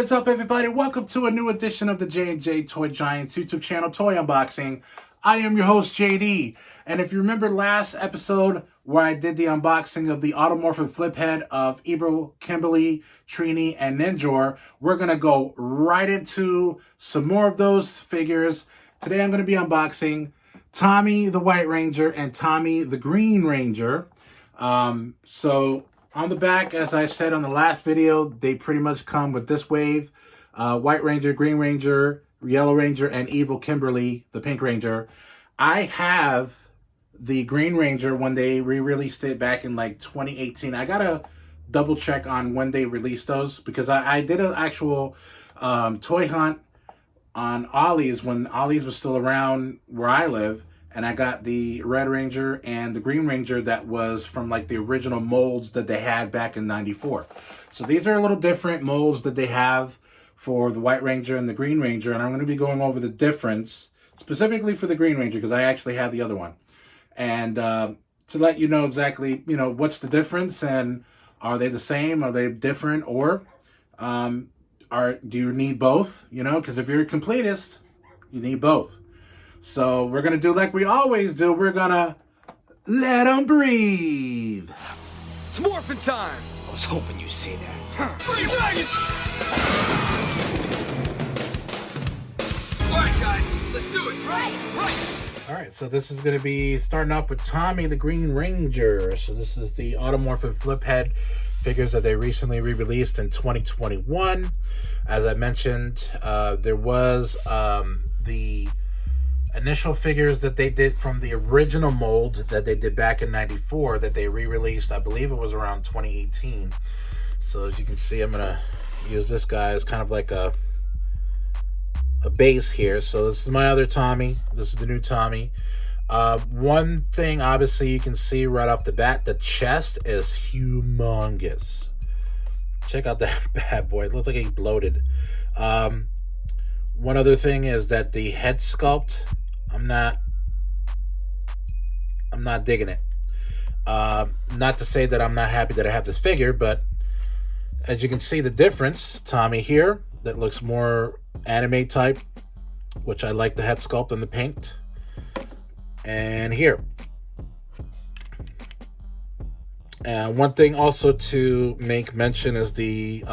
is up, everybody? Welcome to a new edition of the J&J Toy Giants YouTube channel, Toy Unboxing. I am your host, JD. And if you remember last episode where I did the unboxing of the Automorphin flip head of Ebro, Kimberly, Trini, and Ninjor, we're going to go right into some more of those figures. Today I'm going to be unboxing Tommy the White Ranger and Tommy the Green Ranger. So on the back, as I said on the last video, they pretty much come with this wave. White Ranger, Green Ranger, Yellow Ranger, and Evil Kimberly, the Pink Ranger. I have the Green Ranger when they re-released it back in like 2018. I gotta double check on when they released those because I did an actual toy hunt on Ollie's when Ollie's was still around where I live. And I got the Red Ranger and the Green Ranger that was from like the original molds that they had back in '94. So these are a little different molds that they have for the White Ranger and the Green Ranger. And I'm going to be going over the difference specifically for the Green Ranger because I actually have the other one. And to let you know exactly, what's the difference and are they the same? Are they different? Or do you need both? Because if you're a completist, you need both. So we're going to do like we always do. We're going to let them breathe. It's morphin' time. I was hoping you'd say that. Free dragon! All right, guys. Let's do it. Right. All right, so this is going to be starting off with Tommy the Green Ranger. So this is the Automorphin flip head figures that they recently re-released in 2021. As I mentioned, there was the initial figures that they did from the original mold that they did back in '94 that they re-released. I believe it was around 2018. So as you can see, I'm gonna use this guy as kind of like a base here. So this is my other Tommy. This is the new Tommy. One thing obviously you can see right off the bat, the chest is humongous. Check out that bad boy. It looks like he bloated. One other thing is that the head sculpt, I'm not digging it. Not to say that I'm not happy that I have this figure, but as you can see the difference, Tommy here, that looks more anime type, which I like the head sculpt and the paint. And here. And one thing also to make mention is the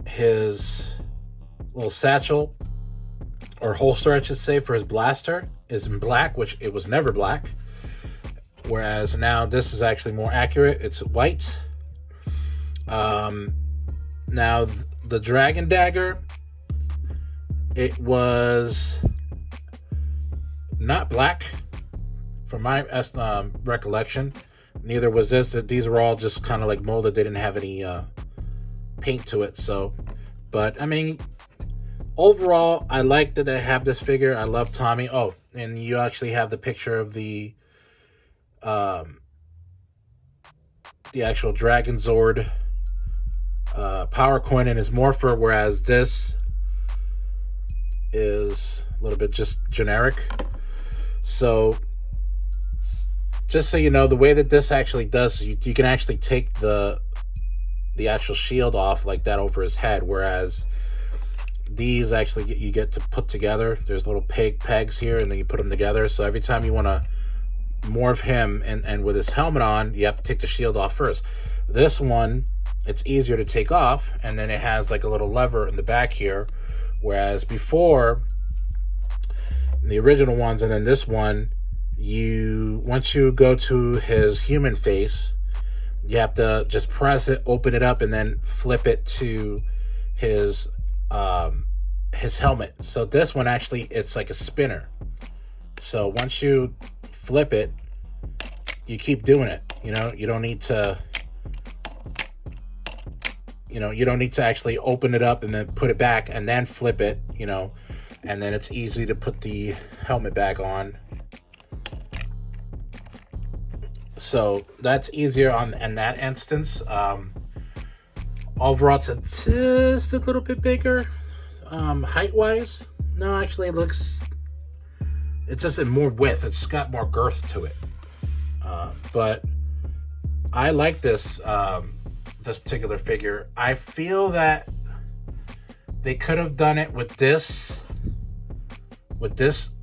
his little satchel or holster, I should say, for his blaster is in black, which it was never black. Whereas now this is actually more accurate. It's white. Now the Dragon Dagger, it was not black from my recollection. Neither was this. These were all just kind of like molded. They didn't have any paint to it. So, but I mean, overall, I like that I have this figure. I love Tommy. Oh, and you actually have the picture of the actual Dragon Zord power coin in his morpher, whereas this is a little bit just generic. So just so you know, the way that this actually does, you can actually take the actual shield off like that over his head, whereas these actually you get to put together. There's little pegs here, and then you put them together. So every time you want to morph him and with his helmet on, you have to take the shield off first. This one, it's easier to take off, and then it has like a little lever in the back here, whereas before the original ones and then this one, once you go to his human face, you have to just press it, open it up, and then flip it to his helmet. So this one actually, it's like a spinner. So once you flip it, you keep doing it. You don't need to actually open it up and then put it back and then flip it, and then it's easy to put the helmet back on. So that's easier in that instance. Overall, it's just a little bit bigger. Height-wise, no, actually, it's just in more width. It's got more girth to it. But I like this particular figure. I feel that they could have done it with this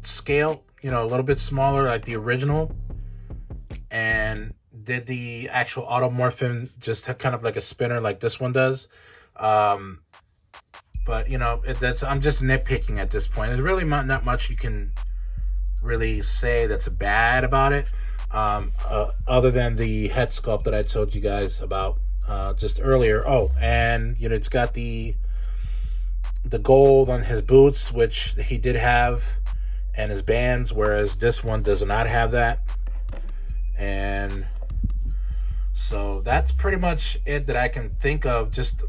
scale, you know, a little bit smaller like the original, and did the actual automorphin just kind of like a spinner like this one does. But you know, I'm just nitpicking at this point. There's really not much you can really say that's bad about it, other than the head sculpt that I told you guys about just earlier. Oh, and you know, it's got the gold on his boots, which he did have, and his bands, whereas this one does not have that. And so that's pretty much it that I can think of just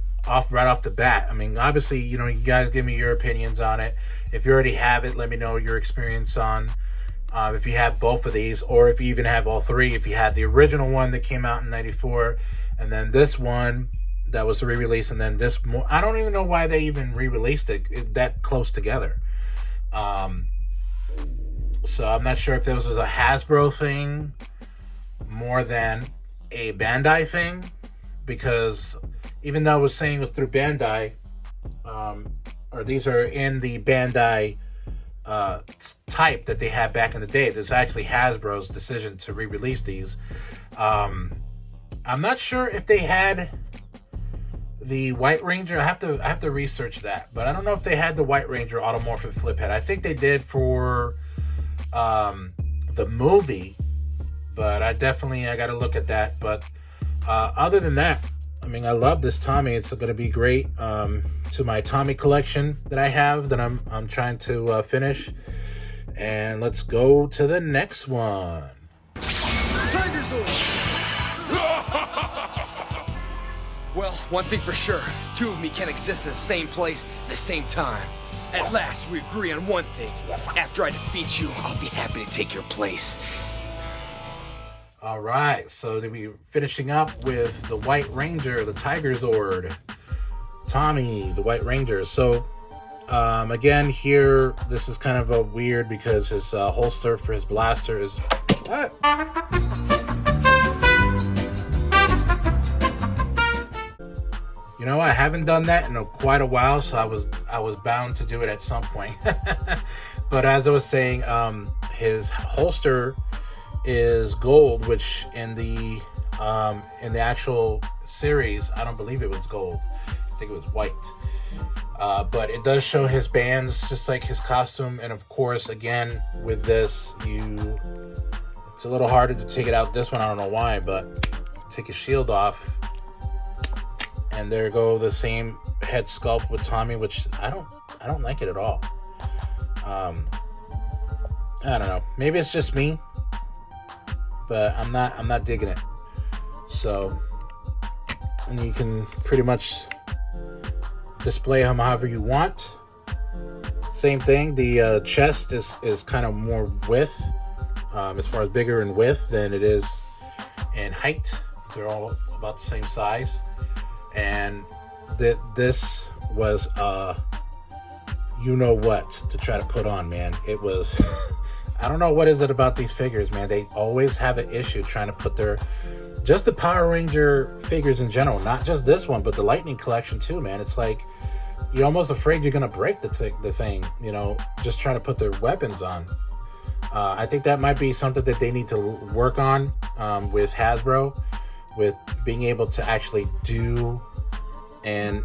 right off the bat. I mean, obviously, you know, you guys give me your opinions on it. If you already have it, let me know your experience on if you have both of these, or if you even have all three. If you had the original one that came out in '94, and then this one that was re-released, and then this more. I don't even know why they even re-released it that close together. So I'm not sure if this was a Hasbro thing more than a Bandai thing, because even though I was saying it was through Bandai, or these are in the Bandai type that they had back in the day, there's actually Hasbro's decision to re-release these. I'm not sure if they had the White Ranger. I have to research that, but I don't know if they had the White Ranger automorphin flip head. I think they did for the movie, but I got to look at that. But other than that, I mean, I love this Tommy. It's going to be great to my Tommy collection that I have, that I'm trying to finish. And let's go to the next one. Tiger Zord! Well, one thing for sure, two of me can't exist in the same place at the same time. At last, we agree on one thing. After I defeat you, I'll be happy to take your place. All right, so then we're finishing up with the White Ranger, the Tiger Zord, Tommy, the White Ranger. So, again, here, this is kind of a weird because his holster for his blaster is... You know, I haven't done that in quite a while, so I was bound to do it at some point. But as I was saying, his holster is gold, which in the actual series, I don't believe it was gold. I think it was white. But it does show his bands, just like his costume. And of course, again, with this, it's a little harder to take it out. This one, I don't know why, but take his shield off. And there go the same head sculpt with Tommy, which I don't like it at all. I don't know. Maybe it's just me, but I'm not digging it. So, and you can pretty much display him however you want. Same thing. The chest is kind of more width, as far as bigger in width than it is in height. They're all about the same size. And this was you know what to try to put on, man. It was I don't know what is it about these figures, man. They always have an issue trying to put just the Power Ranger figures in general, not just this one, but the Lightning collection too, man. It's like you're almost afraid you're gonna break the thing, you know, just trying to put their weapons on. I think that might be something that they need to work on with Hasbro, with being able to actually do and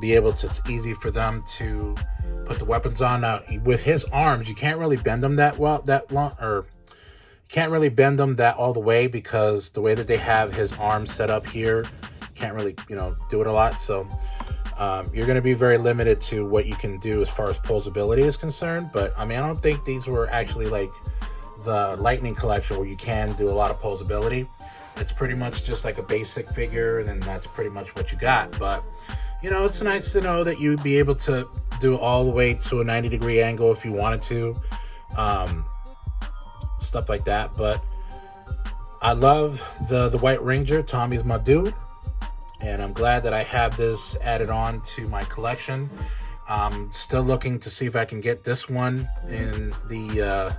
be able to, it's easy for them to put the weapons on. Now with his arms, you can't really bend them that long, or you can't really bend them that all the way, because the way that they have his arms set up here, you can't really do it a lot. So you're going to be very limited to what you can do as far as posability is concerned. But I mean, I don't think these were actually like the Lightning collection where you can do a lot of posability. It's pretty much just like a basic figure, and then that's pretty much what you got. But it's nice to know that you'd be able to do all the way to a 90-degree angle if you wanted to, stuff like that. But I love the White Ranger. Tommy's my dude, and I'm glad that I have this added on to my collection. I'm still looking to see if I can get this one in the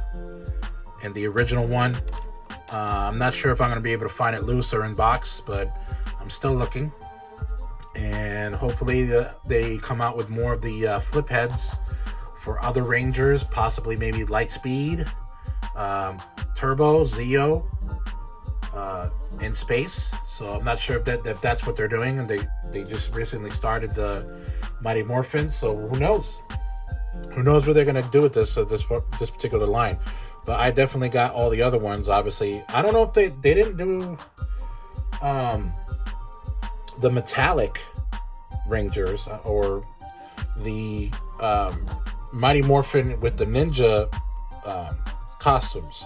original one. I'm not sure if I'm going to be able to find it loose or in box, but I'm still looking. And hopefully they come out with more of the flip heads for other Rangers, possibly maybe Lightspeed, Turbo, Zeo, in space. So I'm not sure if that's what they're doing, and they just recently started the Mighty Morphin. So who knows? Who knows what they're gonna do with this particular line? But I definitely got all the other ones. Obviously, I don't know if they didn't do the metallic Rangers or the Mighty Morphin with the ninja costumes.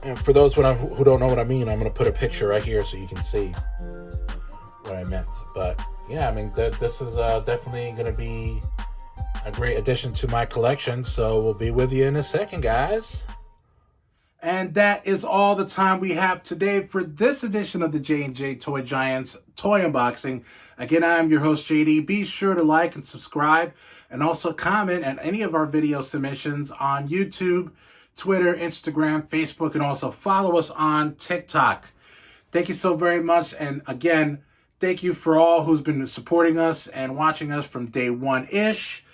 And for those who don't know what I mean, I'm going to put a picture right here so you can see what I meant. But yeah, I mean, this is definitely going to be a great addition to my collection. So we'll be with you in a second, guys. And that is all the time we have today for this edition of the J&J Toy Giants Toy Unboxing. Again, I'm your host, JD. Be sure to like and subscribe, and also comment on any of our video submissions on YouTube, Twitter, Instagram, Facebook, and also follow us on TikTok. Thank you so very much. And again, thank you for all who's been supporting us and watching us from day one-ish.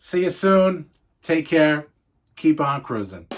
See you soon. Take care. Keep on cruising.